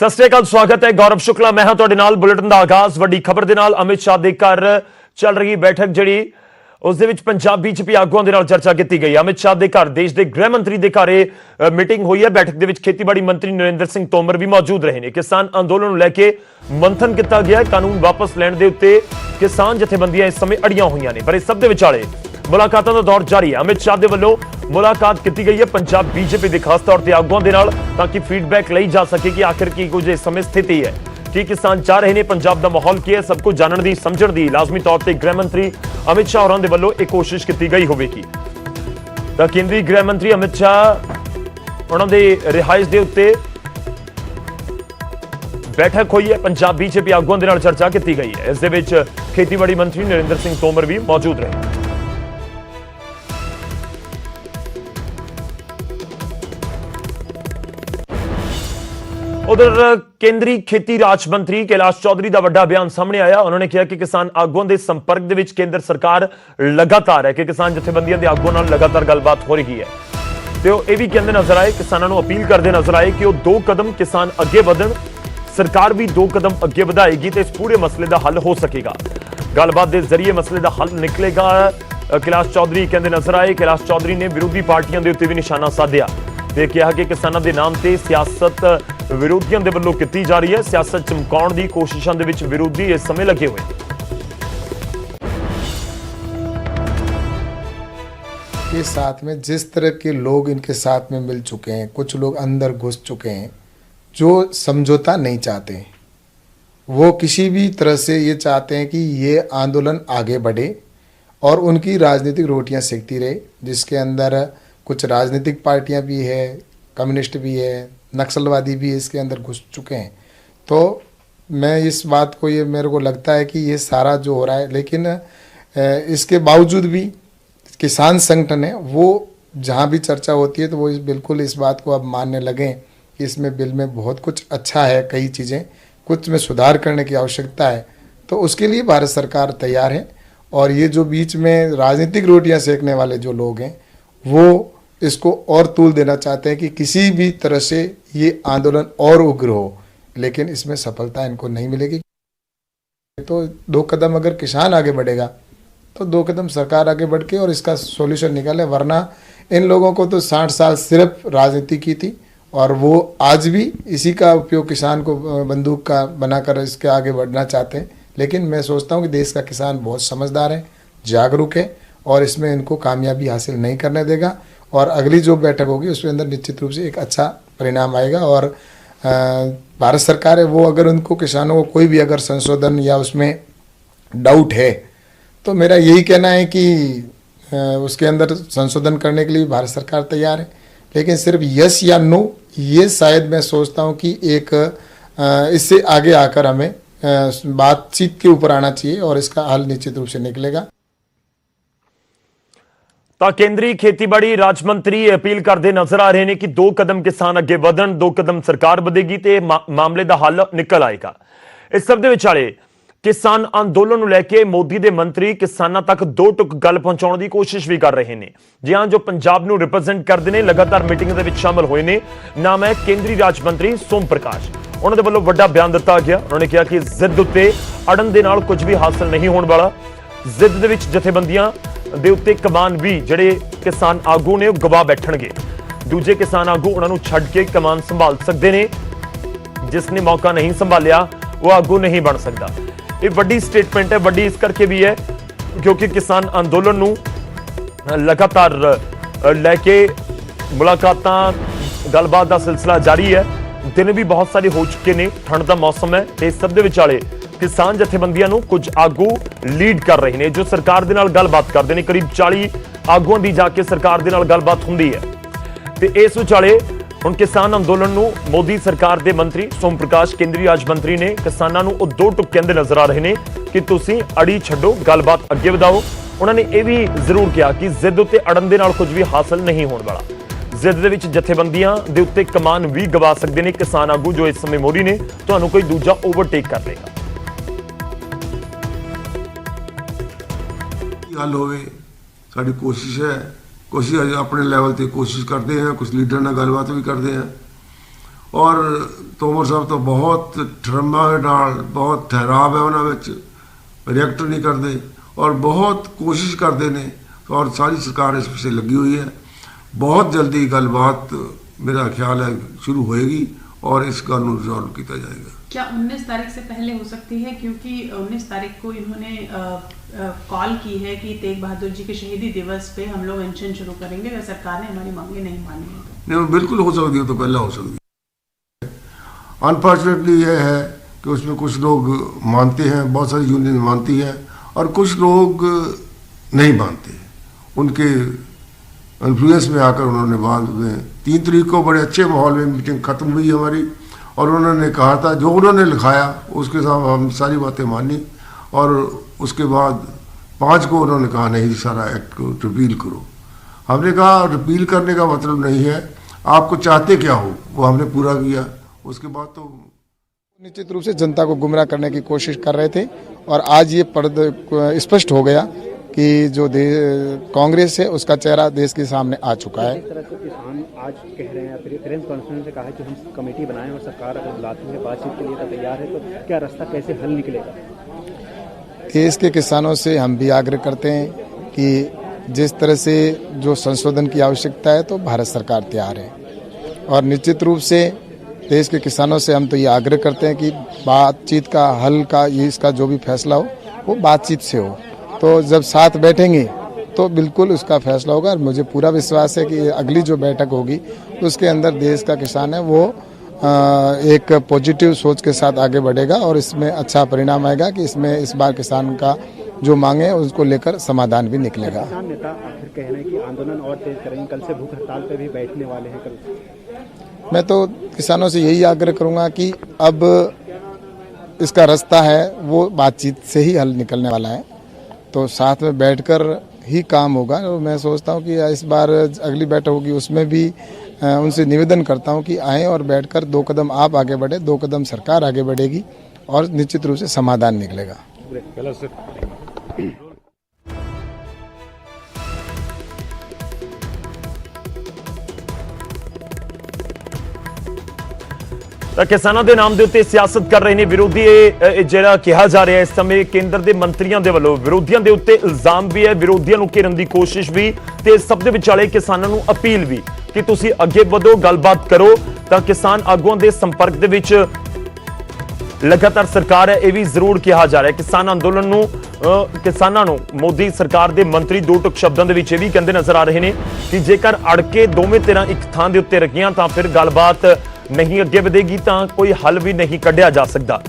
सत श्री अकाल, स्वागत है। गौरव शुक्ला मैं हां तुहाडे नाल। बुलेटिन दा आगाज वड्डी खबर दे नाल। अमित शाह दे घर चल रही बैठक जिहड़ी उस दे विच पंजाब बीजेपी आगुआं दे नाल चर्चा की गई। अमित शाह दे घर देश के गृह मंत्री के घर मीटिंग हुई है। बैठक दे विच खेतीबाड़ी मंत्री नरेंद्र सिंह तोमर भी मौजूद रहे हैं। किसान अंदोलन नूं लैके मंथन किया गया। कानून वापस लैण दे उत्ते किसान जथेबंदियां इस समय अड़ियां होईयां ने, पर इस सब दे विचाले मुलाकातां दा दौर जारी है। अमित शाह दे वल्लों मुलाकात की गई है पंजाब बीजेपी के खास तौर पर आगुआं दे नाल, ताकि फीडबैक लई जा सके कि आखिर की कुछ इस समय स्थिति है, कि किसान चाह रहे हैं, पंजाब का माहौल की है, सब कुछ जानने की समझण की लाजमी तौर पर गृह मंत्री अमित शाह होरां दे वल्लों एक कोशिश की गई होगी। तो केंद्रीय गृह मंत्री अमित शाह उन्हां दे रिहाइश दे उत्ते बैठक हुई है। पंजाब बीजेपी आगुआं दे नाल चर्चा की गई है। इस दे विच खेतीबाड़ी मंत्री नरेंद्र सिंह तोमर भी मौजूद रहे। उधर केंद्रीय खेती राज मंत्री कैलाश चौधरी का बड़ा बयान सामने आया। उन्होंने कहा कि किसान आगुआं के संपर्क दे विच केंद्र सरकार लगातार है, कि किसान जथेबंदियों के आगुआं नाल लगातार गलबात हो रही है। तो यह भी कहते नजर आए, किसानों को अपील करते नजर आए कि वह 2 कदम किसान अगे बढ़न, सरकार भी 2 कदम अगे बढ़ाएगी तो इस पूरे मसले का हल हो सकेगा। गलबात के जरिए मसले का हल निकलेगा। कैलाश चौधरी कहते नजर आए। कैलाश चौधरी ने विरोधी पार्टियों के उत्ते भी निशाना साधिया ते कहा कि किसानों के नाम से सियासत विरोधियों के वल्लों की जा रही है। सियासत चमकाउण की कोशिशों के विच विरोधी इस समय लगे हुए। के साथ में जिस तरह के लोग इनके साथ में मिल चुके हैं, कुछ लोग अंदर घुस चुके हैं जो समझौता नहीं चाहते। वो किसी भी तरह से ये चाहते हैं कि ये आंदोलन आगे बढ़े और उनकी राजनीतिक रोटियां सेकती रहे, जिसके अंदर कुछ राजनीतिक पार्टियां भी है, कम्युनिस्ट भी है, नक्सलवादी भी इसके अंदर घुस चुके हैं। तो मैं इस बात को, ये मेरे को लगता है कि ये सारा जो हो रहा है, लेकिन इसके बावजूद भी किसान संगठन है वो जहाँ भी चर्चा होती है तो वो बिल्कुल इस बात को अब मानने लगे कि इसमें बिल में बहुत कुछ अच्छा है, कई चीज़ें कुछ में सुधार करने की आवश्यकता है। तो उसके लिए भारत सरकार तैयार है। और ये जो बीच में राजनीतिक रोटियां सेकने वाले जो लोग हैं वो इसको और तूल देना चाहते हैं कि किसी भी तरह से ये आंदोलन और उग्र हो, लेकिन इसमें सफलता इनको नहीं मिलेगी। तो 2 कदम अगर किसान आगे बढ़ेगा तो 2 कदम सरकार आगे बढ़ के और इसका सॉल्यूशन निकाले। वरना इन लोगों को तो 60 साल सिर्फ राजनीति की थी और वो आज भी इसी का उपयोग किसान को बंदूक का बनाकर इसके आगे बढ़ना चाहते हैं। लेकिन मैं सोचता हूँ कि देश का किसान बहुत समझदार है, जागरूक है और इसमें इनको कामयाबी हासिल नहीं करने देगा। और अगली जो बैठक होगी उसके अंदर निश्चित रूप से एक अच्छा परिणाम आएगा। और भारत सरकार है वो अगर उनको किसानों को कोई भी अगर संशोधन या उसमें डाउट है तो मेरा यही कहना है कि उसके अंदर संशोधन करने के लिए भारत सरकार तैयार है। लेकिन सिर्फ यस या नो, ये शायद मैं सोचता हूँ कि एक इससे आगे आकर हमें बातचीत के ऊपर आना चाहिए और इसका हल निश्चित रूप से निकलेगा। तो केंद्रीय खेतीबाड़ी राज मंत्री अपील करते नजर आ रहे हैं कि 2 कदम किसान अगे बढ़न, 2 कदम सरकार बढ़ेगी तो मामले का हल निकल आएगा। इस सब दे विचाले किसान अंदोलन नूं लैके मोदी दे मंत्री किसानां तक 2 टुक गल पहुंचाउण दी कोशिश भी कर रहे हैं। जी हां, जो पंजाब नूं रिप्रेजेंट करते हैं लगातार मीटिंग दे विच शामिल होए ने। नाम है केंद्रीय राज मंत्री सोम प्रकाश। उन्होंने वल्लों वड्डा बयान दिता गया। उन्होंने कहा कि जिद उत्ते अड़न दे नाल कुछ भी हासिल नहीं होने वाला। जिद दे विच जथेबंदियां दे उत्ते कमान भी ਜਿਹੜੇ किसान आगू ने गवा बैठणगे। दूजे किसान आगू उन्होंने छड्ड के कमान संभाल सकते हैं। जिसने मौका नहीं संभालिया वो आगू नहीं बन सकता। ये बड़ी स्टेटमेंट है, बड़ी इस करके भी है क्योंकि किसान अंदोलन नूं लगातार लैके मुलाकातां गलबात का सिलसिला जारी है। दिन भी बहुत सारे हो चुके ने, ठंड का मौसम है। इस सब दे विचाले किसान जथेबंदियां नूं कुछ आगू लीड कर रहे हैं जो सरकार दे नाल गलबात करते हैं। करीब 40 आगुआं दी जाके सरकार दे नाल गलबात हुंदी है। ते इस विचाले हुण किसान अंदोलन नूं मोदी सरकार दे मंत्री सोम प्रकाश केंद्रीय राज मंत्री ने किसानां नूं 2 टुक कहंदे नजर आ रहे हैं कि तुसीं अड़ी छड्डो, गलबात अगे वधाओ। उन्होंने यह भी जरूर कहा कि जिद उत्ते अड़न दे नाल कुछ भी हासिल नहीं होने वाला। जिद दे विच जथेबंदियां दे उत्ते कमान भी गवा सकते हैं किसान आगू जो इस समय मोरी ने, तुहानूं कोई दूजा ओवरटेक कर लेगा। हल होवे साडी कोशिश है। कोशिश अपने लैवल ते कोशिश करते हैं, कुछ लीडर नाल गलबात भी करते हैं और तोमर साहब तो बहुत ठरम्मा है नाल, बहुत ठहराव है उन्होंने रिएक्ट नहीं करते और बहुत कोशिश करते हैं और सारी सरकार इस पिछे लगी हुई है। बहुत जल्दी गलबात मेरा ख्याल है शुरू होएगी और इस गल को रिजॉल्व किया जाएगा। क्या 19 तारीख से पहले हो सकती है, क्योंकि 19 तारीख को इन्होंने कॉल की है कि तेग बहादुर जी के शहीदी दिवस पे हम लोग अनशन शुरू करेंगे अगर सरकार ने हमारी मांगे नहीं मानी है तो? नहीं, बिल्कुल हो सकती है, तो पहले हो सकती है। अनफॉर्चुनेटली ये है कि उसमें कुछ लोग मानते हैं, बहुत सारी यूनियन मानती हैं और कुछ लोग नहीं मानते। उनके इन्फ्लुएंस में आकर उन्होंने बाद में 3 तारीख को बड़े अच्छे माहौल में मीटिंग ख़त्म हुई हमारी और उन्होंने कहा था जो उन्होंने लिखाया उसके साथ हम सारी बातें मानी और उसके बाद 5 को उन्होंने कहा नहीं सारा एक्ट को रिपील करो। हमने कहा रिपील करने का मतलब नहीं है, आपको चाहते क्या हो वो हमने पूरा किया। उसके बाद तो निश्चित रूप से जनता को गुमराह करने की कोशिश कर रहे थे और आज ये स्पष्ट हो गया कि जो कांग्रेस है उसका चेहरा देश के सामने आ चुका है। इस तरह से किसान आज कह रहे हैं, प्रेस कॉन्फ्रेंस में कहा है कि हम कमेटी बनाएं और सरकार अगर बुलाती है बातचीत के लिए तो तैयार है, तो क्या रास्ता कैसे हल निकलेगा? देश के किसानों से हम भी आग्रह करते हैं कि जिस तरह से जो संशोधन की आवश्यकता है तो भारत सरकार तैयार है और निश्चित रूप से देश के किसानों से हम तो ये आग्रह करते हैं कि बातचीत का हल का ये इसका जो भी फैसला हो वो बातचीत से हो। तो जब साथ बैठेंगे तो बिल्कुल उसका फैसला होगा और मुझे पूरा विश्वास है कि अगली जो बैठक होगी उसके अंदर देश का किसान है वो एक पॉजिटिव सोच के साथ आगे बढ़ेगा और इसमें अच्छा परिणाम आएगा कि इसमें इस बार किसान का जो मांगे है उसको लेकर समाधान भी निकलेगा। किसान नेता आखिर कह रहे हैं कि आंदोलन और तेज करेंगे, कल से भूख हड़ताल पे भी बैठने वाले हैं। कल मैं तो किसानों से यही आग्रह करूंगा कि अब इसका रास्ता है वो बातचीत से ही हल निकलने वाला है, तो साथ में बैठकर ही काम होगा। और मैं सोचता हूं कि इस बार अगली बैठक होगी उसमें भी उनसे निवेदन करता हूं कि आएँ और बैठकर 2 कदम आप आगे बढ़े, 2 कदम सरकार आगे बढ़ेगी और निश्चित रूप से समाधान निकलेगा। ਤਾਂ ਕਿਸਾਨਾਂ ਦੇ ਨਾਮ ਦੇ ਉੱਤੇ ਸਿਆਸਤ ਕਰ ਰਹੇ ਨੇ ਵਿਰੋਧੀ। ਇਹ ਜਿਹੜਾ ਕਿਹਾ ਜਾ ਰਿਹਾ ਇਸ ਸਮੇਂ ਕੇਂਦਰ ਦੇ ਮੰਤਰੀਆਂ ਦੇ ਵੱਲੋਂ ਵਿਰੋਧੀਆਂ ਦੇ ਉੱਤੇ ਇਲਜ਼ਾਮ ਵੀ ਹੈ, ਵਿਰੋਧੀਆਂ ਨੂੰ ਘੇਰਨ ਦੀ ਕੋਸ਼ਿਸ਼ ਵੀ ਤੇ ਸਭ ਦੇ ਵਿਚਾਲੇ ਕਿਸਾਨਾਂ ਨੂੰ ਅਪੀਲ ਵੀ ਕਿ ਤੁਸੀਂ ਅੱਗੇ ਵਧੋ, ਗੱਲਬਾਤ ਕਰੋ ਤਾਂ ਕਿਸਾਨ ਆਗੂਆਂ ਦੇ ਸੰਪਰਕ ਦੇ ਵਿੱਚ ਲਗਾਤਾਰ ਸਰਕਾਰ ਹੈ ਇਹ ਵੀ ਜ਼ਰੂਰ ਕਿਹਾ ਜਾ ਰਿਹਾ। ਕਿਸਾਨ ਅੰਦੋਲਨ ਨੂੰ ਕਿਸਾਨਾਂ ਨੂੰ ਮੋਦੀ ਸਰਕਾਰ ਦੇ ਮੰਤਰੀ ਦੋ ਟੁਕ ਸ਼ਬਦਾਂ ਦੇ ਵਿੱਚ ਇਹ ਵੀ ਕਹਿੰਦੇ ਨਜ਼ਰ ਆ ਰਹੇ ਨੇ ਕਿ ਜੇਕਰ ਅੜ ਕੇ ਦੋਵੇਂ ਧਿਰਾਂ ਇੱਕ ਥਾਂ ਦੇ ਉੱਤੇ ਰੱਖੀਆਂ ਤਾਂ ਫਿਰ ਗੱਲਬਾਤ नहीं अगे ਵਧੇਗੀ ਤਾਂ ਕੋਈ ਹੱਲ ਵੀ ਨਹੀਂ ਕੱਢਿਆ ਜਾ ਸਕਦਾ।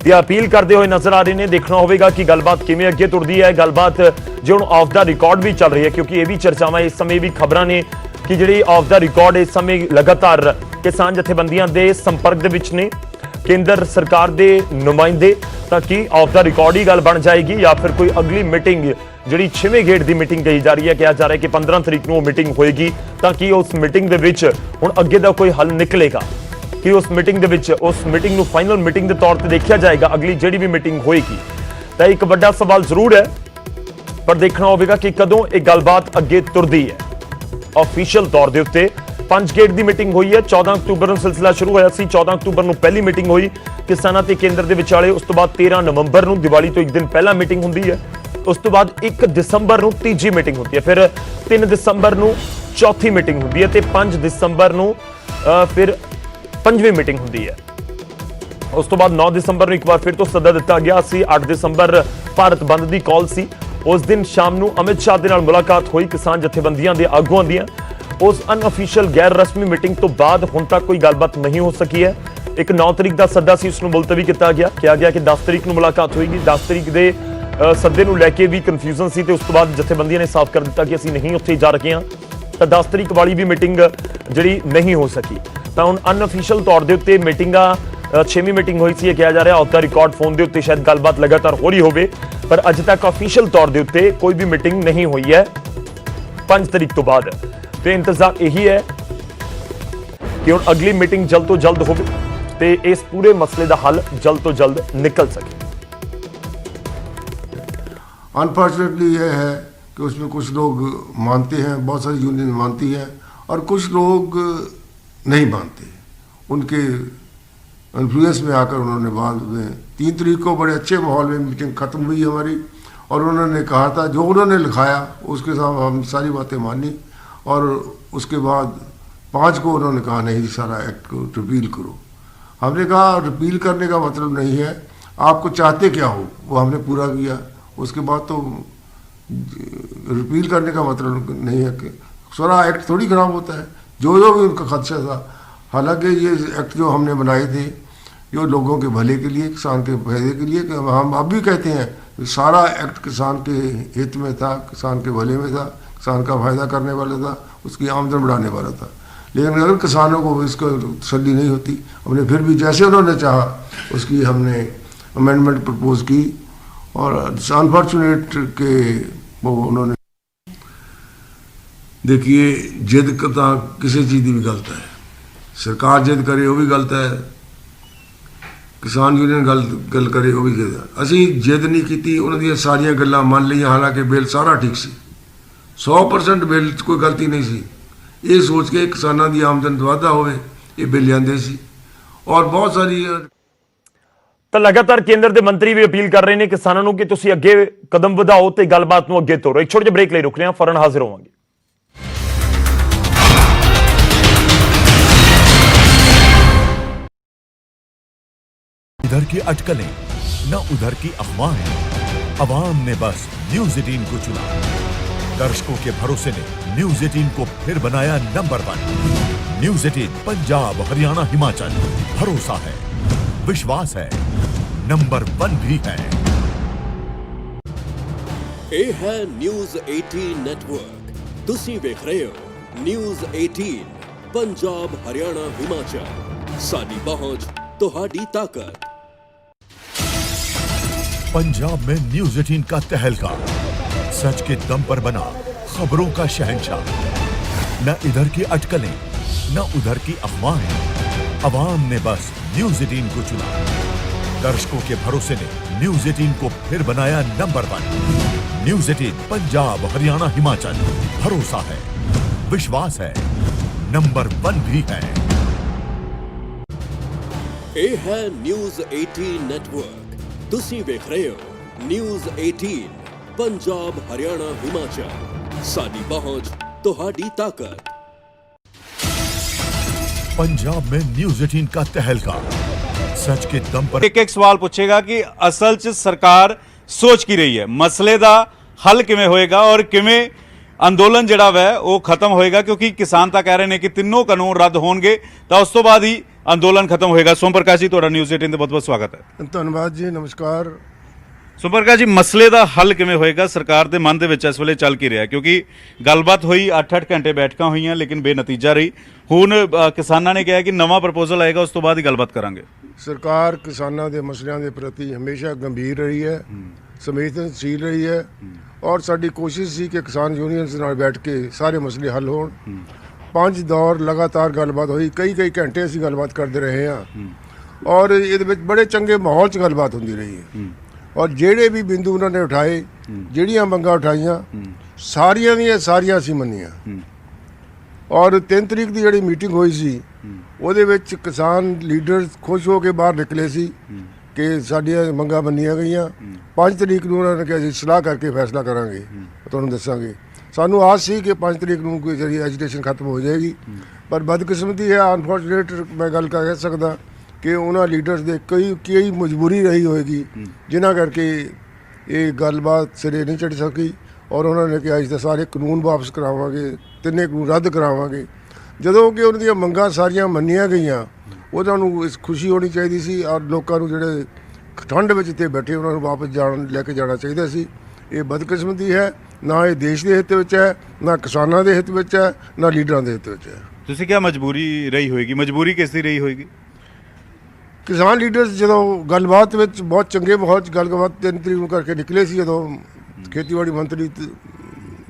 ਤੇ ਅਪੀਲ ਕਰਦੇ ਹੋਏ ਨਜ਼ਰ ਆ ਰਹੇ ਨੇ। ਦੇਖਣਾ ਹੋਵੇਗਾ ਕਿ ਗੱਲਬਾਤ ਕਿਵੇਂ ਅੱਗੇ ਤੁਰਦੀ ਹੈ। ਗੱਲਬਾਤ ਜੋ ਹੁਣ ਆਫ ਦਾ ਰਿਕਾਰਡ ਵੀ ਚੱਲ ਰਹੀ ਹੈ ਕਿਉਂਕਿ ਇਹ ਵੀ ਚਰਚਾਵਾਂ ਇਸ ਸਮੇਂ ਵੀ ਖਬਰਾਂ ਨੇ ਕਿ ਜਿਹੜੀ ਆਫ ਦਾ ਰਿਕਾਰਡ ਇਸ ਸਮੇਂ ਲਗਾਤਾਰ ਕਿਸਾਨ ਜਥੇਬੰਦੀਆਂ ਦੇ ਸੰਪਰਕ ਦੇ ਵਿੱਚ ਨੇ ਕੇਂਦਰ ਸਰਕਾਰ ਦੇ ਨੁਮਾਇੰਦੇ, ਤਾਂ ਕਿ ਆਫ ਦਾ ਰਿਕਾਰਡ ਹੀ ਗੱਲ ਬਣ ਜਾਏਗੀ ਜਾਂ ਫਿਰ ਕੋਈ ਅਗਲੀ ਮੀਟਿੰਗ ਜਿਹੜੀ 6ਵੇਂ ਗੇੜ ਦੀ ਮੀਟਿੰਗ ਕਹੀ ਜਾ ਰਹੀ ਹੈ, ਕਿਹਾ ਜਾ ਰਿਹਾ ਕਿ 15 ਤਰੀਕ ਨੂੰ ਉਹ ਮੀਟਿੰਗ ਹੋਏਗੀ ਤਾਂ ਕਿ ਉਸ ਮੀਟਿੰਗ ਦੇ ਵਿੱਚ ਹੁਣ ਅੱਗੇ ਦਾ ਕੋਈ ਹੱਲ ਨਿਕਲੇਗਾ ਕਿ ਉਸ ਮੀਟਿੰਗ ਦੇ ਵਿੱਚ ਉਸ ਮੀਟਿੰਗ ਨੂੰ ਫਾਈਨਲ ਮੀਟਿੰਗ ਦੇ ਤੌਰ ਤੇ ਦੇਖਿਆ ਜਾਏਗਾ ਅਗਲੀ ਜਿਹੜੀ ਵੀ ਮੀਟਿੰਗ ਹੋਏਗੀ। ਤਾਂ ਇੱਕ ਵੱਡਾ ਸਵਾਲ ਜ਼ਰੂਰ ਹੈ ਪਰ ਦੇਖਣਾ ਹੋਵੇਗਾ ਕਿ ਕਦੋਂ ਇਹ ਗੱਲਬਾਤ ਅੱਗੇ ਤੁਰਦੀ ਹੈ। ਆਫੀਸ਼ੀਅਲ ਤੌਰ ਦੇ ਉੱਤੇ 5 ਗੇੜ ਦੀ ਮੀਟਿੰਗ ਹੋਈ ਹੈ। 14 ਅਕਤੂਬਰ ਨੂੰ ਸਿਲਸਿਲਾ ਸ਼ੁਰੂ ਹੋਇਆ ਸੀ। 14 ਅਕਤੂਬਰ ਨੂੰ ਪਹਿਲੀ ਮੀਟਿੰਗ ਹੋਈ ਕਿਸਾਨਾਂ ਤੇ ਕੇਂਦਰ ਦੇ ਵਿਚਾਲੇ। ਉਸ ਤੋਂ ਬਾਅਦ 13 ਨਵੰਬਰ ਨੂੰ ਦੀਵਾਲੀ ਤੋਂ ਇੱਕ ਦਿਨ ਪਹਿਲਾਂ ਮੀਟਿੰਗ ਹੁੰਦੀ ਹੈ। ਉਸ ਤੋਂ ਬਾਅਦ 1 ਦਸੰਬਰ ਨੂੰ ਤੀਜੀ ਮੀਟਿੰਗ ਹੁੰਦੀ ਹੈ। ਫਿਰ 3 ਦਸੰਬਰ ਨੂੰ ਚੌਥੀ ਮੀਟਿੰਗ ਹੁੰਦੀ ਹੈ ਤੇ 5 ਦਸੰਬਰ ਨੂੰ ਫਿਰ 5ਵੀਂ ਮੀਟਿੰਗ ਹੁੰਦੀ ਹੈ। ਉਸ ਤੋਂ ਬਾਅਦ 9 ਦਸੰਬਰ ਨੂੰ ਇੱਕ ਵਾਰ ਫਿਰ ਤੋਂ ਸੱਦਾ ਦਿੱਤਾ ਗਿਆ ਸੀ। 8 ਦਸੰਬਰ ਭਾਰਤ ਬੰਦ ਦੀ ਕਾਲ ਸੀ। ਉਸ ਦਿਨ ਸ਼ਾਮ ਨੂੰ ਅਮਿਤ ਸ਼ਾਹ ਦੇ ਨਾਲ ਮੁਲਾਕਾਤ ਹੋਈ ਕਿਸਾਨ ਜਥੇਬੰਦੀਆਂ ਦੇ ਆਗੂਆਂ ਦੀਆਂ। ਉਸ ਅਨਅਫੀਸ਼ੀਅਲ ਗੈਰ ਰਸਮੀ ਮੀਟਿੰਗ ਤੋਂ ਬਾਅਦ ਹੁਣ ਤੱਕ ਕੋਈ ਗੱਲਬਾਤ ਨਹੀਂ ਹੋ ਸਕੀ ਹੈ। ਇੱਕ 9 ਤਰੀਕ ਦਾ ਸੱਦਾ ਸੀ, ਉਸ ਨੂੰ ਮੁਲਤਵੀ ਕੀਤਾ ਗਿਆ। ਕਿਹਾ ਗਿਆ ਕਿ 10 ਤਰੀਕ ਨੂੰ ਮੁਲਾਕਾਤ ਹੋਏਗੀ। 10 ਤਰੀਕ ਦੇ ਸੱਦੇ ਨੂੰ ਲੈ ਕੇ ਵੀ ਕਨਫਿਊਜ਼ਨ ਸੀ ਤੇ ਉਸ ਤੋਂ ਬਾਅਦ ਜਥੇਬੰਦੀਆਂ ਨੇ ਸਾਫ਼ ਕਰ ਦਿੱਤਾ ਕਿ ਅਸੀਂ ਨਹੀਂ ਉੱਥੇ ਜਾ ਰਹੇ ਹਾਂ। ਤਾਂ 10 ਤਰੀਕ ਵਾਲੀ ਵੀ ਮੀਟਿੰਗ ਜਿਹੜੀ ਨਹੀਂ ਹੋ ਸਕੀ। ਤਾਂ ਹੁਣ ਅਨਅਫੀਸ਼ੀਅਲ ਤੌਰ ਦੇ ਉੱਤੇ ਮੀਟਿੰਗਾਂ 6ਵੀਂ ਮੀਟਿੰਗ ਹੋਈ ਸੀ। ਇਹ ਕਿਹਾ ਜਾ ਰਿਹਾ ਆਫ ਦਾ ਰਿਕਾਰਡ ਫੋਨ ਦੇ ਉੱਤੇ ਸ਼ਾਇਦ ਗੱਲਬਾਤ ਲਗਾਤਾਰ ਹੋ ਰਹੀ ਹੋਵੇ ਪਰ ਅੱਜ ਤੱਕ ਅਫੀਸ਼ੀਅਲ ਤੌਰ ਦੇ ਉੱਤੇ ਕੋਈ ਵੀ ਮੀਟਿੰਗ ਨਹੀਂ ਹੋਈ ਹੈ 5 ਤਰੀਕ ਤੋਂ ਬਾਅਦ। ਤੇ ਇੰਤਜ਼ਾਰ ਇਹੀ ਹੈ ਕਿ ਹੁਣ ਅਗਲੀ ਮੀਟਿੰਗ ਜਲਦ ਤੋਂ ਜਲਦ ਹੋਵੇ ਤੇ ਇਸ ਪੂਰੇ ਮਸਲੇ ਦਾ ਹੱਲ ਜਲਦ ਤੋਂ ਜਲਦ ਨਿਕਲ ਸਕੇ। अनफॉर्चुनेटली ये है कि उसमें कुछ लोग मानते हैं, बहुत सारी यूनियन मानती है और कुछ लोग नहीं मानते। उनके इन्फ्लुएंस में आकर उन्होंने बाद में 3 तारीख को बड़े अच्छे माहौल में मीटिंग ख़त्म हुई हमारी, और उन्होंने कहा था जो उन्होंने लिखाया उसके साथ हम सारी बातें मानी, और उसके बाद 5 को उन्होंने कहा नहीं सारा एक्ट को रिपील करो। हमने कहा रिपील करने का मतलब नहीं है, आपको चाहते क्या हो वो हमने पूरा किया, उसके बाद तो रिपील करने का मतलब नहीं है कि सारा एक्ट थोड़ी खराब होता है। जो भी उनका खदशा था, हालांकि ये एक्ट जो हमने बनाए थे ये लोगों के भले के लिए, किसान के फायदे के लिए, कि हम अब भी कहते हैं कि सारा एक्ट किसान के हित में था, किसान के भले में था, किसान का फायदा करने वाला था, उसकी आमदन बढ़ाने वाला था। लेकिन अगर किसानों को इसको तसल्ली नहीं होती, हमने फिर भी जैसे उन्होंने चाहा उसकी हमने अमेंडमेंट प्रपोज की, और अनफॉर्चुनेट के वो उन्होंने, देखिए जिद करना किसी चीज़ की भी गलत है, सरकार जिद करे वो भी गलत है, किसान यूनियन गल करे वो भी गलत है। असी जिद नहीं की, उन्होंने सारिया गल्लां मान लिया, हालांकि बिल सारा ठीक सी, 100% बिल कोई गलती नहीं सी। ये सोच के किसानों की आमदन वाधा हो ये बिल लियांदे सी, और बहुत सारी ਤਾਂ ਲਗਾਤਾਰ ਕੇਂਦਰ ਦੇ ਮੰਤਰੀ ਵੀ ਅਪੀਲ ਕਰ ਰਹੇ ਨੇ ਕਿਸਾਨਾਂ ਨੂੰ ਕਿ ਤੁਸੀਂ ਅੱਗੇ ਕਦਮ ਵਧਾਓ ਤੇ ਗੱਲਬਾਤ ਨੂੰ ਅੱਗੇ ਤੋਰੋ। ਇੱਕ ਛੋਟੇ ਜਿਹੇ ਬ੍ਰੇਕ ਲਈ ਰੁਕ ਰਹੇ ਹਾਂ, ਫੌਰਨ ਹਾਜ਼ਰ ਹੋਵਾਂਗੇ। इधर की अटकलें न उधर की अफवाहें, अवाम ने बस न्यूज़ 18 को चुना। दर्शकों के भरोसे ने न्यूज़ 18 को फिर बनाया नंबर 1। न्यूज़ 18 पंजाब, हरियाणा, हिमाचल, भरोसा है, विश्वास है, नंबर 1 भी है। ਇਹ ਹੈ ਨਿਊਜ਼ 18 ਨੈਟਵਰਕ। ਤੁਸੀਂ ਵੇਖ ਰਹੇ ਹੋ ਨਿਊਜ਼ 18 ਪੰਜਾਬ, ਹਰਿਆਣਾ, ਹਿਮਾਚਲ। ਸਾਡੀ ਪਹੁੰਚ, ਤੁਹਾਡੀ ਤਾਕਤ। पंजाब में न्यूज़ 18 का तहलका, सच के दम पर बना खबरों का शहंशाह। न इधर की अटकलें न उधर की अफवाहें, अवाम ने बस न्यूज़ 18 को चुना। दर्शकों के भरोसे ने न्यूज़ 18 को फिर बनाया नंबर 1। न्यूज़ 18 पंजाब, हरियाणा, हिमाचल, भरोसा है, विश्वास है, नंबर 1 भी है। ਇਹ ਹੈ ਨਿਊਜ਼ 18 ਨੈਟਵਰਕ। ਤੁਸੀਂ ਵੇਖ ਰਹੇ ਹੋ ਨਿਊਜ਼ 18 ਪੰਜਾਬ, ਹਰਿਆਣਾ, ਹਿਮਾਚਲ। ਸਾਡੀ ਪਹੁੰਚ, ਤੁਹਾਡੀ ਤਾਕਤ। पंजाब में न्यूज़ 18 का तहलका, सच के दम पर। ਇੱਕ ਸਵਾਲ ਪੁੱਛੇਗਾ ਕਿ ਅਸਲ 'ਚ ਸਰਕਾਰ ਸੋਚ ਕੀ ਰਹੀ ਹੈ, ਮਸਲੇ ਦਾ ਹੱਲ ਕਿਵੇਂ ਹੋਏਗਾ ਔਰ ਕਿਵੇਂ ਅੰਦੋਲਨ ਜਿਹੜਾ ਵੈ ਉਹ ਖਤਮ ਹੋਏਗਾ, ਕਿਉਂਕਿ ਕਿਸਾਨ ਤਾਂ ਕਹਿ ਰਹੇ ਨੇ ਕਿ ਤਿੰਨੋਂ ਕਾਨੂੰਨ ਰੱਦ ਹੋਣਗੇ ਤਾਂ ਉਸ ਤੋਂ ਬਾਅਦ ਹੀ ਅੰਦੋਲਨ ਖਤਮ ਹੋਏਗਾ। ਸੋਮ ਪ੍ਰਕਾਸ਼ ਜੀ, ਤੁਹਾਡਾ ਨਿਊਜ਼ 18 ਤੇ ਬਹੁਤ ਬਹੁਤ ਸਵਾਗਤ ਹੈ। ਧੰਨਵਾਦ ਜੀ, ਨਮਸਕਾਰ। ਸੋਮ ਪ੍ਰਕਾਸ਼ ਜੀ, ਮਸਲੇ ਦਾ ਹੱਲ ਕਿਵੇਂ ਹੋਏਗਾ, ਸਰਕਾਰ ਦੇ ਮਨ ਦੇ ਵਿੱਚ ਇਸ ਵੇਲੇ ਚੱਲ ਕੀ ਰਿਹਾ, ਕਿਉਂਕਿ ਗੱਲਬਾਤ ਹੋਈ 8-8 ਘੰਟੇ ਬੈਠਕਾਂ ਹੋਈਆਂ ਲੇਕਿਨ ਬੇਨਤੀਜਾ ਰਹੀ। ਹੁਣ ਕਿਸਾਨਾਂ ਨੇ ਕਿਹਾ ਕਿ ਨਵਾਂ ਪ੍ਰਪੋਜ਼ਲ ਆਏਗਾ, ਉਸ ਤੋਂ ਬਾਅਦ ਹੀ ਗੱਲਬਾਤ ਕਰਾਂਗੇ। ਸਰਕਾਰ ਕਿਸਾਨਾਂ ਦੇ ਮਸਲਿਆਂ ਦੇ ਪ੍ਰਤੀ ਹਮੇਸ਼ਾ ਗੰਭੀਰ ਰਹੀ ਹੈ, ਸੰਵੇਦਨਸ਼ੀਲ ਰਹੀ ਹੈ, ਔਰ ਸਾਡੀ ਕੋਸ਼ਿਸ਼ ਸੀ ਕਿ ਕਿਸਾਨ ਯੂਨੀਅਨਸ ਨਾਲ ਬੈਠ ਕੇ ਸਾਰੇ ਮਸਲੇ ਹੱਲ ਹੋਣ। 5 ਦੌਰ ਲਗਾਤਾਰ ਗੱਲਬਾਤ ਹੋਈ, ਕਈ ਘੰਟੇ ਅਸੀਂ ਗੱਲਬਾਤ ਕਰਦੇ ਰਹੇ ਹਾਂ, ਔਰ ਇਹਦੇ ਵਿੱਚ ਬੜੇ ਚੰਗੇ ਮਾਹੌਲ 'ਚ ਗੱਲਬਾਤ ਹੁੰਦੀ ਰਹੀ ਹੈ। ਔਰ ਜਿਹੜੇ ਵੀ ਬਿੰਦੂ ਉਹਨਾਂ ਨੇ ਉਠਾਏ, ਜਿਹੜੀਆਂ ਮੰਗਾਂ ਉਠਾਈਆਂ, ਸਾਰੀਆਂ ਦੀਆਂ ਸਾਰੀਆਂ ਅਸੀਂ ਮੰਨੀਆਂ। ਔਰ 3 ਤਰੀਕ ਦੀ ਜਿਹੜੀ ਮੀਟਿੰਗ ਹੋਈ ਸੀ ਉਹਦੇ ਵਿੱਚ ਕਿਸਾਨ ਲੀਡਰ ਖੁਸ਼ ਹੋ ਕੇ ਬਾਹਰ ਨਿਕਲੇ ਸੀ ਕਿ ਸਾਡੀਆਂ ਮੰਗਾਂ ਮੰਨੀਆਂ ਗਈਆਂ। 5 ਤਰੀਕ ਨੂੰ ਉਹਨਾਂ ਨੇ ਕਿਹਾ ਅਸੀਂ ਸਲਾਹ ਕਰਕੇ ਫੈਸਲਾ ਕਰਾਂਗੇ, ਤੁਹਾਨੂੰ ਦੱਸਾਂਗੇ। ਸਾਨੂੰ ਆਸ ਸੀ ਕਿ 5 ਤਰੀਕ ਨੂੰ ਕੋਈ ਜਿਹੜੀ ਐਜੀਟੇਸ਼ਨ ਖਤਮ ਹੋ ਜਾਏਗੀ, ਪਰ ਬਦਕਿਸਮਤੀ ਹੈ, ਅਨਫੋਰਚੂਨੇਟ ਮੈਂ ਗੱਲ ਕਹਿ ਸਕਦਾ ਕਿ ਉਹਨਾਂ ਲੀਡਰਸ ਦੇ ਕਈ ਮਜਬੂਰੀ ਰਹੀ ਹੋਏਗੀ ਜਿਨ੍ਹਾਂ ਕਰਕੇ ਇਹ ਗੱਲਬਾਤ ਸਿਰੇ ਨਹੀਂ ਚੜ੍ਹ ਸਕੀ। ਔਰ ਉਹਨਾਂ ਨੇ ਕਿਹਾ ਅਸੀਂ ਤਾਂ ਸਾਰੇ ਕਾਨੂੰਨ ਵਾਪਸ ਕਰਾਵਾਂਗੇ, ਤਿੰਨੇ ਕਾਨੂੰਨ ਰੱਦ ਕਰਾਵਾਂਗੇ। ਜਦੋਂ ਕਿ ਉਹਨਾਂ ਦੀਆਂ ਮੰਗਾਂ ਸਾਰੀਆਂ ਮੰਨੀਆਂ ਗਈਆਂ, ਉਹਨਾਂ ਨੂੰ ਇਸ ਖੁਸ਼ੀ ਹੋਣੀ ਚਾਹੀਦੀ ਸੀ, ਔਰ ਲੋਕਾਂ ਨੂੰ ਜਿਹੜੇ ਠੰਡ ਵਿੱਚ ਇੱਥੇ ਬੈਠੇ ਉਹਨਾਂ ਨੂੰ ਵਾਪਸ ਲੈ ਕੇ ਜਾਣਾ ਚਾਹੀਦਾ ਸੀ। ਇਹ ਬਦਕਿਸਮਤੀ ਹੈ, ਨਾ ਇਹ ਦੇਸ਼ ਦੇ ਹਿੱਤ ਵਿੱਚ ਹੈ, ਨਾ ਕਿਸਾਨਾਂ ਦੇ ਹਿੱਤ ਵਿੱਚ ਹੈ, ਨਾ ਲੀਡਰਾਂ ਦੇ ਹਿੱਤ ਵਿੱਚ ਹੈ। ਤੁਸੀਂ ਕਿਹਾ ਮਜਬੂਰੀ ਰਹੀ ਹੋਏਗੀ, ਮਜਬੂਰੀ ਕਿਸ ਦੀ ਰਹੀ ਹੋਏਗੀ? ਕਿਸਾਨ ਲੀਡਰਸ ਜਦੋਂ ਗੱਲਬਾਤ ਵਿੱਚ ਬਹੁਤ ਚੰਗੇ ਮਾਹੌਲ 'ਚ ਗੱਲਬਾਤ 3 ਤਰੀਕ ਨੂੰ ਕਰਕੇ ਨਿਕਲੇ ਸੀ, ਜਦੋਂ ਖੇਤੀਬਾੜੀ ਮੰਤਰੀ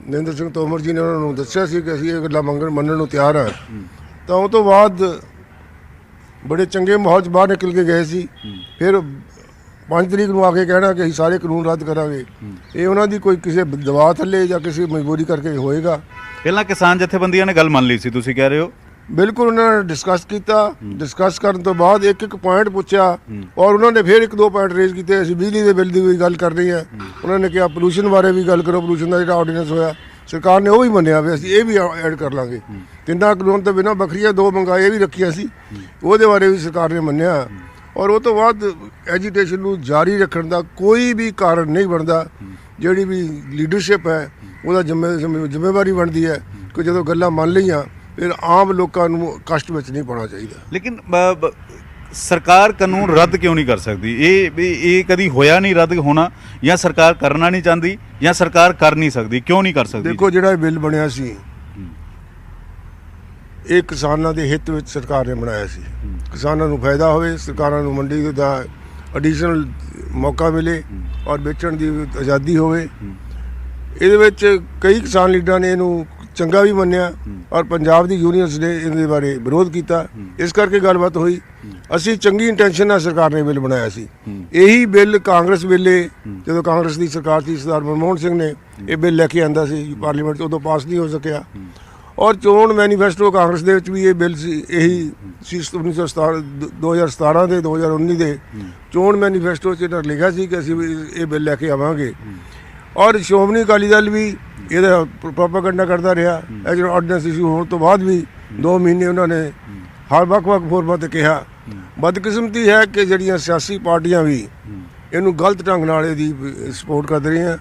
ਨਰਿੰਦਰ ਸਿੰਘ ਤੋਮਰ ਜੀ ਨੇ ਉਹਨਾਂ ਨੂੰ ਦੱਸਿਆ ਸੀ ਕਿ ਅਸੀਂ ਇਹ ਗੱਲਾਂ ਮੰਨਣ ਨੂੰ ਤਿਆਰ ਹਾਂ, ਤਾਂ ਉਹ ਤੋਂ ਬਾਅਦ ਬੜੇ ਚੰਗੇ ਮਾਹੌਲ 'ਚ ਬਾਹਰ ਨਿਕਲ ਕੇ ਗਏ ਸੀ। ਫਿਰ 5 ਤਰੀਕ ਨੂੰ ਆ ਕੇ ਕਹਿਣਾ ਕਿ ਅਸੀਂ ਸਾਰੇ ਕਾਨੂੰਨ ਰੱਦ ਕਰਾਂਗੇ, ਇਹ ਉਹਨਾਂ ਦੀ ਕੋਈ ਕਿਸੇ ਦਬਾਅ ਥੱਲੇ ਜਾਂ ਕਿਸੇ ਮਜਬੂਰੀ ਕਰਕੇ ਹੋਏਗਾ। ਪਹਿਲਾਂ ਕਿਸਾਨ ਜਥੇਬੰਦੀਆਂ ਨੇ ਗੱਲ ਮੰਨ ਲਈ ਸੀ, ਤੁਸੀਂ ਕਹਿ ਰਹੇ ਹੋ ਬਿਲਕੁਲ ਉਹਨਾਂ ਨੇ ਡਿਸਕਸ ਕੀਤਾ। ਡਿਸਕਸ ਕਰਨ ਤੋਂ ਬਾਅਦ ਇੱਕ ਇੱਕ ਪੁਆਇੰਟ ਪੁੱਛਿਆ ਔਰ ਉਹਨਾਂ ਨੇ ਫਿਰ ਇੱਕ ਦੋ ਪੁਆਇੰਟ ਰੇਜ਼ ਕੀਤੇ। ਅਸੀਂ ਬਿਜਲੀ ਦੇ ਬਿੱਲ ਦੀ ਵੀ ਗੱਲ ਕਰਨੀ ਹੈ, ਉਹਨਾਂ ਨੇ ਕਿਹਾ ਪੋਲੂਸ਼ਨ ਬਾਰੇ ਵੀ ਗੱਲ ਕਰੋ, ਪੋਲੂਸ਼ਨ ਦਾ ਜਿਹੜਾ ਆਰਡੀਨੈਂਸ ਹੋਇਆ ਸਰਕਾਰ ਨੇ ਉਹ ਵੀ ਮੰਨਿਆ ਵੀ ਅਸੀਂ ਇਹ ਵੀ ਐਡ ਕਰ ਲਾਂਗੇ। ਤਿੰਨਾਂ ਕਾਨੂੰਨ ਤੋਂ ਬਿਨਾਂ ਵੱਖਰੀਆਂ ਦੋ ਮੰਗਾਂ ਇਹ ਵੀ ਰੱਖੀਆਂ ਸੀ, ਉਹਦੇ ਬਾਰੇ ਵੀ ਸਰਕਾਰ ਨੇ ਮੰਨਿਆ। ਔਰ ਉਹ ਤੋਂ ਬਾਅਦ ਐਜੀਟੇਸ਼ਨ ਨੂੰ ਜਾਰੀ ਰੱਖਣ ਦਾ ਕੋਈ ਵੀ ਕਾਰਨ ਨਹੀਂ ਬਣਦਾ। ਜਿਹੜੀ ਵੀ ਲੀਡਰਸ਼ਿਪ ਹੈ ਉਹਦਾ ਜ਼ਿੰਮੇਵਾਰੀ ਬਣਦੀ ਹੈ ਕਿ ਜਦੋਂ ਗੱਲਾਂ ਮੰਨ ਲਈਆਂ ਫਿਰ ਆਮ ਲੋਕਾਂ ਨੂੰ ਕਸ਼ਟ ਵਿੱਚ ਨਹੀਂ ਪਾਉਣਾ ਚਾਹੀਦਾ। ਲੇਕਿਨ ਸਰਕਾਰ ਕਾਨੂੰਨ ਰੱਦ ਕਿਉਂ ਨਹੀਂ ਕਰ ਸਕਦੀ? ਇਹ ਕਦੀ ਹੋਇਆ ਨਹੀਂ ਰੱਦ ਹੋਣਾ, ਜਾਂ ਸਰਕਾਰ ਕਰਨਾ ਨਹੀਂ ਚਾਹੁੰਦੀ, ਜਾਂ ਸਰਕਾਰ ਕਰ ਨਹੀਂ ਸਕਦੀ? ਕਿਉਂ ਨਹੀਂ ਕਰ ਸਕਦੀ? ਦੇਖੋ ਜਿਹੜਾ ਇਹ ਬਿੱਲ ਬਣਿਆ ਸੀ ਇਹ ਕਿਸਾਨਾਂ ਦੇ ਹਿੱਤ ਵਿੱਚ ਸਰਕਾਰ ਨੇ ਬਣਾਇਆ ਸੀ। ਕਿਸਾਨਾਂ ਨੂੰ ਫਾਇਦਾ ਹੋਵੇ, ਸਰਕਾਰਾਂ ਨੂੰ ਮੰਡੀ ਦਾ ਐਡੀਸ਼ਨਲ ਮੌਕਾ ਮਿਲੇ ਔਰ ਵੇਚਣ ਦੀ ਆਜ਼ਾਦੀ ਹੋਵੇ। ਇਹਦੇ ਵਿੱਚ ਕਈ ਕਿਸਾਨ ਲੀਡਰਾਂ ਨੇ ਇਹਨੂੰ ਚੰਗਾ ਵੀ ਮੰਨਿਆ ਔਰ ਪੰਜਾਬ ਦੀ ਯੂਨੀਅਨਸ ਨੇ ਇਹਦੇ ਬਾਰੇ ਵਿਰੋਧ ਕੀਤਾ। ਇਸ ਕਰਕੇ ਗੱਲਬਾਤ ਹੋਈ। ਅਸੀਂ ਚੰਗੀ ਇੰਟੈਂਸ਼ਨ ਨਾਲ ਸਰਕਾਰ ਨੇ ਬਿੱਲ ਬਣਾਇਆ ਸੀ। ਇਹੀ ਬਿੱਲ ਕਾਂਗਰਸ ਵੇਲੇ ਜਦੋਂ ਕਾਂਗਰਸ ਦੀ ਸਰਕਾਰ ਸੀ, ਸਰਦਾਰ ਮਨਮੋਹਨ ਸਿੰਘ ਨੇ ਇਹ ਬਿੱਲ ਲੈ ਕੇ ਆਂਦਾ ਸੀ ਪਾਰਲੀਮੈਂਟ 'ਚ, ਉਦੋਂ ਪਾਸ ਨਹੀਂ ਹੋ ਸਕਿਆ। ਔਰ ਚੋਣ ਮੈਨੀਫੈਸਟੋ ਕਾਂਗਰਸ ਦੇ ਵਿੱਚ ਵੀ ਇਹ ਬਿੱਲ ਸੀ, ਇਹੀ ਸੀ 2017 ਦੇ 2019 ਦੇ ਚੋਣ ਮੈਨੀਫੈਸਟੋ 'ਚ ਇਹਨਾਂ ਲਿਖਿਆ ਸੀ ਕਿ ਅਸੀਂ ਇਹ ਬਿੱਲ ਲੈ ਕੇ ਆਵਾਂਗੇ। ਔਰ ਸ਼੍ਰੋਮਣੀ ਅਕਾਲੀ ਦਲ ਵੀ ਇਹਦਾ ਪ੍ਰੋਪਾਗੈਂਡਾ ਕਰਦਾ ਰਿਹਾ। ਇਹ ਜਿਹੜਾ ਆਰਡੀਨੈਂਸ ਇਸ਼ੂ ਹੋਣ ਤੋਂ ਬਾਅਦ ਵੀ 2 ਮਹੀਨੇ ਉਹਨਾਂ ਨੇ ਹਰ ਵੱਖ-ਵੱਖ ਫੋਰਮਾਂ 'ਤੇ ਕਿਹਾ। ਬਦਕਿਸਮਤੀ ਹੈ ਕਿ ਜਿਹੜੀਆਂ ਸਿਆਸੀ ਪਾਰਟੀਆਂ ਵੀ ਇਹਨੂੰ ਗਲਤ ਢੰਗ ਨਾਲ ਇਹਦੀ ਸਪੋਰਟ ਕਰ ਰਹੀਆਂ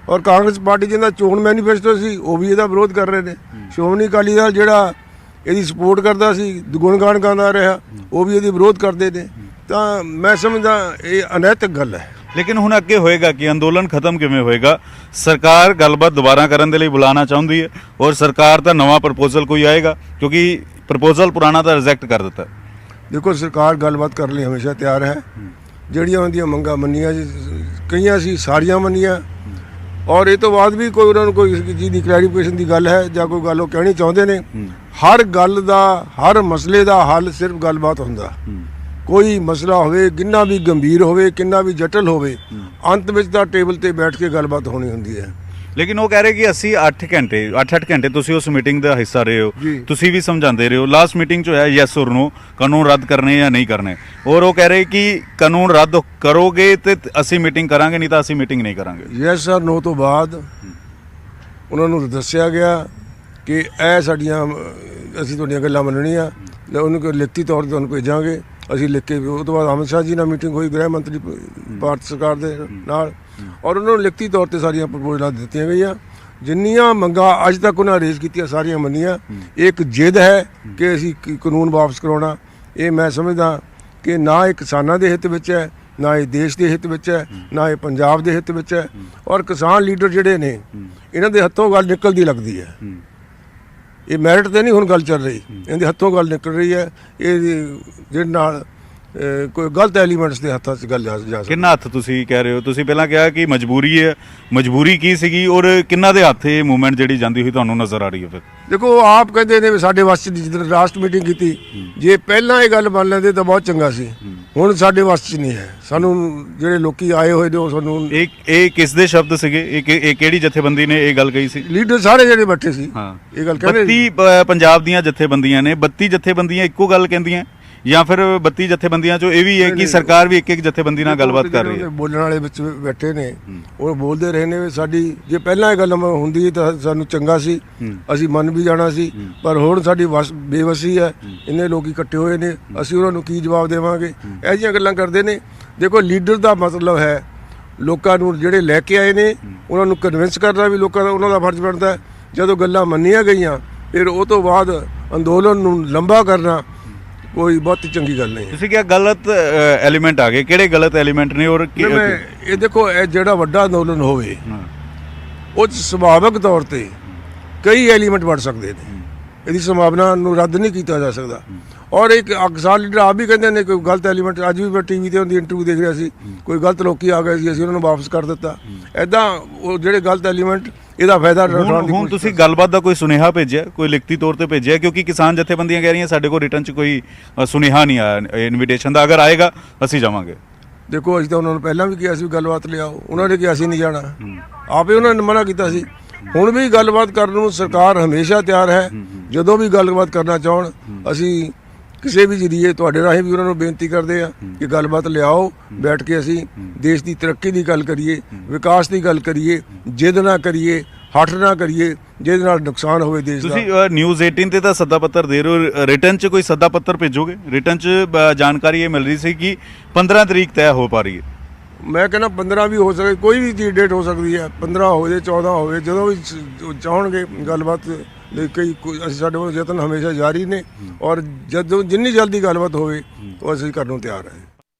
ਔਰ ਕਾਂਗਰਸ ਪਾਰਟੀ ਜਿਹਦਾ ਚੋਣ ਮੈਨੀਫੈਸਟੋ ਸੀ ਉਹ ਵੀ ਇਹਦਾ ਵਿਰੋਧ ਕਰ ਰਹੇ ਨੇ। ਸ਼੍ਰੋਮਣੀ ਅਕਾਲੀ ਦਲ ਜਿਹੜਾ ਇਹਦੀ ਸਪੋਰਟ ਕਰਦਾ ਸੀ, ਗੁਣਗਾਨ ਗਾਉਂਦਾ ਰਿਹਾ, ਉਹ ਵੀ ਇਹਦੀ ਵਿਰੋਧ ਕਰਦੇ ਨੇ। ਤਾਂ ਮੈਂ ਸਮਝਦਾ ਇਹ ਅਨੈਤਿਕ ਗੱਲ ਹੈ। ਲੇਕਿਨ ਹੁਣ ਅੱਗੇ ਹੋਏਗਾ ਕਿ ਅੰਦੋਲਨ ਖਤਮ ਕਿਵੇਂ ਹੋਏਗਾ? ਸਰਕਾਰ ਗੱਲਬਾਤ ਦੁਬਾਰਾ ਕਰਨ ਦੇ ਲਈ ਬੁਲਾਉਣਾ ਚਾਹੁੰਦੀ ਹੈ ਔਰ ਸਰਕਾਰ ਦਾ ਨਵਾਂ ਪ੍ਰਪੋਜ਼ਲ ਕੋਈ ਆਏਗਾ, ਕਿਉਂਕਿ ਪ੍ਰਪੋਜ਼ਲ ਪੁਰਾਣਾ ਤਾਂ ਰਿਜੈਕਟ ਕਰ ਦਿੱਤਾ। ਦੇਖੋ ਸਰਕਾਰ ਗੱਲਬਾਤ ਕਰਨ ਲਈ ਹਮੇਸ਼ਾ ਤਿਆਰ ਹੈ। ਜਿਹੜੀਆਂ ਉਹਦੀਆਂ ਮੰਗਾਂ ਮੰਨੀਆਂ ਕਈਆਂ ਸੀ, ਸਾਰੀਆਂ ਮੰਨੀਆਂ। ਔਰ ਇਹ ਤੋਂ ਬਾਅਦ ਵੀ ਕੋਈ ਉਹਨਾਂ ਨੂੰ ਕੋਈ ਚੀਜ਼ ਦੀ ਕਲੈਰੀਫਿਕੇਸ਼ਨ ਦੀ ਗੱਲ ਹੈ ਜਾਂ ਕੋਈ ਗੱਲ ਉਹ ਕਹਿਣੀ ਚਾਹੁੰਦੇ ਨੇ। ਹਰ ਗੱਲ ਦਾ, ਹਰ ਮਸਲੇ ਦਾ ਹੱਲ ਸਿਰਫ ਗੱਲਬਾਤ ਹੁੰਦਾ। ਕੋਈ ਮਸਲਾ ਹੋਵੇ ਕਿੰਨਾ ਵੀ ਗੰਭੀਰ ਹੋਵੇ, ਕਿੰਨਾ ਵੀ ਜਟਲ ਹੋਵੇ, ਅੰਤ ਵਿੱਚ ਤਾਂ ਟੇਬਲ ਤੇ ਬੈਠ ਕੇ ਗੱਲਬਾਤ ਹੋਣੀ ਹੁੰਦੀ ਹੈ। ਲੇਕਿਨ ਉਹ ਕਹਿ ਰਹੇ ਕਿ ਅਸੀਂ 8 ਘੰਟੇ ਤੁਸੀਂ ਉਸ ਮੀਟਿੰਗ ਦਾ ਹਿੱਸਾ ਰਹੇ ਹੋ, ਤੁਸੀਂ ਵੀ ਸਮਝਾਉਂਦੇ ਰਹੇ ਹੋ। ਲਾਸਟ ਮੀਟਿੰਗ 'ਚ ਹੋਇਆ ਯੈਸ ਔਰ ਨੋ, ਕਾਨੂੰਨ ਰੱਦ ਕਰਨੇ ਜਾਂ ਨਹੀਂ ਕਰਨੇ। ਔਰ ਉਹ ਕਹਿ ਰਹੇ ਕਿ ਕਾਨੂੰਨ ਰੱਦ ਕਰੋਗੇ ਤੇ ਅਸੀਂ ਮੀਟਿੰਗ ਕਰਾਂਗੇ, ਨਹੀਂ ਤਾਂ ਅਸੀਂ ਮੀਟਿੰਗ ਨਹੀਂ ਕਰਾਂਗੇ। ਯੈਸ ਔਰ ਨੋ ਤੋਂ ਬਾਅਦ ਉਹਨਾਂ ਨੂੰ ਦੱਸਿਆ ਗਿਆ ਕਿ ਇਹ ਸਾਡੀਆਂ ਅਸੀਂ ਤੁਹਾਡੀਆਂ ਗੱਲਾਂ ਮੰਨਣੀਆਂ, ਉਹਨੂੰ ਕੋਈ ਲਿਖਤੀ ਤੌਰ 'ਤੇ ਤੁਹਾਨੂੰ ਭੇਜਾਂਗੇ। ਅਸੀਂ ਲਿਖ ਕੇ ਉਹ ਤੋਂ ਬਾਅਦ ਅਮਿਤ ਸ਼ਾਹ ਜੀ ਨਾਲ ਮੀਟਿੰਗ ਹੋਈ, ਗ੍ਰਹਿ ਮੰਤਰੀ ਭਾਰਤ ਸਰਕਾਰ ਦੇ ਨਾਲ, ਔਰ ਉਹਨਾਂ ਨੂੰ ਲਿਖਤੀ ਤੌਰ 'ਤੇ ਸਾਰੀਆਂ ਪ੍ਰਪੋਜ਼ਲਾਂ ਦਿੱਤੀਆਂ ਗਈਆਂ। ਜਿੰਨੀਆਂ ਮੰਗਾਂ ਅੱਜ ਤੱਕ ਉਹਨਾਂ ਰੇਜ਼ ਕੀਤੀਆਂ ਸਾਰੀਆਂ ਮੰਨੀਆਂ। ਇੱਕ ਜਿੱਦ ਹੈ ਕਿ ਅਸੀਂ ਕਾਨੂੰਨ ਵਾਪਸ ਕਰਾਉਣਾ। ਇਹ ਮੈਂ ਸਮਝਦਾ ਕਿ ਨਾ ਇਹ ਕਿਸਾਨਾਂ ਦੇ ਹਿੱਤ ਵਿੱਚ ਹੈ, ਨਾ ਇਹ ਦੇਸ਼ ਦੇ ਹਿੱਤ ਵਿੱਚ ਹੈ, ਨਾ ਇਹ ਪੰਜਾਬ ਦੇ ਹਿੱਤ ਵਿੱਚ ਹੈ। ਔਰ ਕਿਸਾਨ ਲੀਡਰ ਜਿਹੜੇ ਨੇ ਇਹਨਾਂ ਦੇ ਹੱਥੋਂ ਗੱਲ ਨਿਕਲਦੀ ਲੱਗਦੀ ਹੈ। ਇਹ ਮੈਰਿਟ ਤੇ ਨਹੀਂ ਹੁਣ ਗੱਲ ਚੱਲ ਰਹੀ, ਇਹਦੇ ਹੱਥੋਂ ਗੱਲ ਨਿਕਲ ਰਹੀ ਹੈ। ਇਹ ਜਿਹਦੇ ਨਾਲ ਕੋਈ ਗਲਤ ਐਲੀਮੈਂਟਸ ਦੇ ਹੱਥਾਂ 'ਚ ਗੱਲ ਜਾ ਸਕਦੀ। ਕਿੰਨਾ ਹੱਥ ਤੁਸੀਂ ਕਹਿ ਰਹੇ ਹੋ? ਤੁਸੀਂ ਪਹਿਲਾਂ ਕਿਹਾ ਕਿ ਮਜਬੂਰੀ ਹੈ, ਮਜਬੂਰੀ ਕੀ ਸੀਗੀ ਔਰ ਕਿੰਨਾ ਦੇ ਹੱਥ ਇਹ ਮੂਵਮੈਂਟ ਜਿਹੜੀ ਜਾਂਦੀ ਹੋਈ ਤੁਹਾਨੂੰ ਨਜ਼ਰ ਆ ਰਹੀ ਹੈ? ਫਿਰ ਦੇਖੋ ਉਹ ਆਪ ਕਹਿੰਦੇ ਨੇ ਵੀ ਸਾਡੇ ਵੱਸ 'ਚ ਜਿੱਦਾਂ ਲਾਸਟ ਮੀਟਿੰਗ ਕੀਤੀ, ਜੇ ਪਹਿਲਾਂ ਇਹ ਗੱਲ ਮੰਨ ਲੈਂਦੇ ਤਾਂ ਬਹੁਤ ਚੰਗਾ ਸੀ। ਹੁਣ ਸਾਡੇ ਵੱਸ 'ਚ ਨਹੀਂ ਹੈ। ਸਾਨੂੰ ਜਿਹੜੇ ਲੋਕੀ ਆਏ ਹੋਏ ਨੇ ਉਹ ਸਾਨੂੰ ਇਹ ਕਿਸ ਦੇ ਸ਼ਬਦ ਸੀਗੇ? ਇਹ ਕਿਹੜੀ ਜਥੇਬੰਦੀ ਨੇ ਇਹ ਗੱਲ ਕਹੀ ਸੀ? ਲੀਡਰ ਸਾਰੇ ਜਿਹੜੇ ਬੈਠੇ ਸੀ ਇਹ ਗੱਲ ਕਹਿੰਦੇ। 32 ਪੰਜਾਬ ਦੀਆਂ ਜਥੇਬੰਦੀਆਂ ਨੇ, 32 ਜਥੇਬੰਦੀਆਂ ਇੱਕੋ ਗੱਲ ਕਹਿੰਦੀਆਂ ਜਾਂ ਫਿਰ 32 ਜਥੇਬੰਦੀਆਂ ਚੋਂ ਇਹ ਵੀ ਹੈ ਕਿ ਸਰਕਾਰ ਵੀ ਇੱਕ ਜਥੇਬੰਦੀ ਨਾਲ ਗੱਲਬਾਤ ਕਰ ਰਹੀ ਹੈ? ਬੋਲਣ ਵਾਲੇ ਵਿੱਚ ਬੈਠੇ ਨੇ, ਉਹ ਬੋਲਦੇ ਰਹੇ ਨੇ। ਸਾਡੀ ਜੇ ਪਹਿਲਾਂ ਇਹ ਗੱਲ ਹੁੰਦੀ ਤਾਂ ਸਾਨੂੰ ਚੰਗਾ ਸੀ, ਅਸੀਂ ਮੰਨ ਵੀ ਜਾਣਾ ਸੀ। ਪਰ ਹੁਣ ਸਾਡੀ ਬੇਵਸੀ ਹੈ, ਇੰਨੇ ਲੋਕ ਇਕੱਠੇ ਹੋਏ ਨੇ, ਅਸੀਂ ਉਹਨਾਂ ਨੂੰ ਕੀ ਜਵਾਬ ਦੇਵਾਂਗੇ? ਇਹੋ ਜਿਹੀਆਂ ਗੱਲਾਂ ਕਰਦੇ ਨੇ। ਦੇਖੋ ਲੀਡਰ ਦਾ ਮਤਲਬ ਹੈ ਲੋਕਾਂ ਨੂੰ ਜਿਹੜੇ ਲੈ ਕੇ ਆਏ ਨੇ ਉਹਨਾਂ ਨੂੰ ਕਨਵਿੰਸ ਕਰਨਾ ਵੀ ਲੋਕਾਂ ਦਾ ਉਹਨਾਂ ਦਾ ਫਰਜ਼ ਬਣਦਾ ਹੈ। ਜਦੋਂ ਗੱਲਾਂ ਮੰਨੀਆਂ ਗਈਆਂ ਫਿਰ ਉਹ ਤੋਂ ਬਾਅਦ ਅੰਦੋਲਨ ਨੂੰ ਲੰਬਾ ਕਰਨਾ ਕੋਈ ਬਹੁਤ ਚੰਗੀ ਗੱਲ ਨਹੀਂ। ਤੁਸੀਂ ਕਿਹਾ ਗਲਤ ਐਲੀਮੈਂਟ ਆ ਗਏ, ਕਿਹੜੇ ਗਲਤ ਐਲੀਮੈਂਟ ਨੇ? ਔਰ ਇਹ ਦੇਖੋ ਇਹ ਜਿਹੜਾ ਵੱਡਾ ਅੰਦੋਲਨ ਹੋਵੇ ਉਹ 'ਚ ਸੁਭਾਵਿਕ ਤੌਰ ਤੇ ਕਈ ਐਲੀਮੈਂਟ ਵੜ ਸਕਦੇ ਨੇ। ਇਹਦੀ ਸੰਭਾਵਨਾ ਨੂੰ ਰੱਦ ਨਹੀਂ ਕੀਤਾ ਜਾ ਸਕਦਾ। ਔਰ ਇੱਕ ਕਿਸਾਨ ਲੀਡਰ ਆਪ ਵੀ ਕਹਿੰਦੇ ਨੇ ਕੋਈ ਗਲਤ ਐਲੀਮੈਂਟ, ਅੱਜ ਵੀ ਮੈਂ ਟੀਵੀ ਤੇ ਉਹਦੀ ਇੰਟਰਵਿਊ ਦੇਖ ਰਿਹਾ ਸੀ, ਕੋਈ ਗਲਤ ਲੋਕੀ ਆ ਗਏ ਸੀ, ਅਸੀਂ ਉਹਨਾਂ ਨੂੰ ਵਾਪਸ ਕਰ ਦਿੱਤਾ। ਐਦਾਂ ਉਹ ਜਿਹੜੇ ਗਲਤ ਐਲੀਮੈਂਟ ਇਹਦਾ ਫਾਇਦਾ ਉਠਾਉਣ ਦੀ ਹੁਣ ਤੁਸੀਂ ਗੱਲਬਾਤ ਦਾ ਕੋਈ ਸੁਨੇਹਾ ਭੇਜਿਆ, ਕੋਈ ਲਿਖਤੀ ਤੌਰ ਤੇ ਭੇਜਿਆ? ਕਿਉਂਕਿ ਕਿਸਾਨ ਜਥੇਬੰਦੀਆਂ ਕਹਿ ਰਹੀਆਂ ਸਾਡੇ ਕੋਲ ਰਿਟਰਨ 'ਚ ਕੋਈ ਸੁਨੇਹਾ ਨਹੀਂ ਆਇਆ ਇਨਵੀਟੇਸ਼ਨ ਦਾ, ਅਗਰ ਆਏਗਾ ਅਸੀਂ ਜਾਵਾਂਗੇ। ਦੇਖੋ ਅਸੀਂ ਤਾਂ ਉਹਨਾਂ ਨੂੰ ਪਹਿਲਾਂ ਵੀ ਕਿਹਾ ਸੀ ਗੱਲਬਾਤ ਲਿਆਓ, ਉਹਨਾਂ ਨੇ ਕਿਹਾ ਅਸੀਂ ਨਹੀਂ ਜਾਣਾ। ਆਪੇ ਉਹਨਾਂ ਨੇ ਮਨਾ ਕੀਤਾ ਸੀ। ਹੁਣ ਵੀ ਗੱਲਬਾਤ ਕਰਨ ਨੂੰ ਸਰਕਾਰ ਹਮੇਸ਼ਾ ਤਿਆਰ ਹੈ। ਜਦੋਂ ਵੀ ਗੱਲਬਾਤ ਕਰਨਾ ਚਾਹਣ ਅਸੀਂ ਕਿਸੇ ਵੀ ਜਰੀਏ ਤੁਹਾਡੇ ਰਾਹੀਂ ਵੀ ਉਹਨਾਂ ਨੂੰ ਬੇਨਤੀ ਕਰਦੇ ਆ ਕਿ ਗੱਲਬਾਤ ਲਿਆਓ, ਬੈਠ ਕੇ ਅਸੀਂ ਦੇਸ਼ ਦੀ ਤਰੱਕੀ ਦੀ ਗੱਲ ਕਰੀਏ, ਵਿਕਾਸ ਦੀ ਗੱਲ ਕਰੀਏ, ਜਿੱਦ ਨਾ ਕਰੀਏ, ਹੱਠ ਨਾ ਕਰੀਏ ਜਿਹਦੇ ਨਾਲ ਨੁਕਸਾਨ ਹੋਵੇ ਦੇਸ਼ ਦਾ। ਤੁਸੀਂ ਨਿਊਜ਼ 18 ਤੇ ਤਾਂ ਸੱਦਾ ਪੱਤਰ ਦੇ ਰਹੇ ਹੋ, ਰਿਟਰਨ 'ਚ ਕੋਈ ਸੱਦਾ ਪੱਤਰ ਭੇਜੋਗੇ? ਰਿਟਰਨ 'ਚ ਜਾਣਕਾਰੀ ਇਹ ਮਿਲ ਰਹੀ ਸੀ ਕਿ 15 ਤਰੀਕ ਤੈਅ ਹੋ ਪਾ ਰਹੀ ਹੈ। ਮੈਂ ਕਹਿੰਦਾ 15 ਵੀ ਹੋ ਸਕੇ, ਕੋਈ ਵੀ ਡੇਟ ਹੋ ਸਕਦੀ ਹੈ, 15 ਹੋਵੇ 14 ਹੋਵੇ, ਜਦੋਂ ਵੀ ਚਾਹਣਗੇ ਗੱਲਬਾਤ ਲਈ ਅਸੀਂ ਸਾਡੇ ਕੋਲ ਯਤਨ ਹਮੇਸ਼ਾ ਜਾਰੀ ਨੇ ਔਰ ਜਦੋਂ ਜਿੰਨੀ ਜਲਦੀ ਗੱਲਬਾਤ ਹੋਵੇ ਉਹ ਅਸੀਂ ਕਰਨ ਨੂੰ ਤਿਆਰ ਹਾਂ।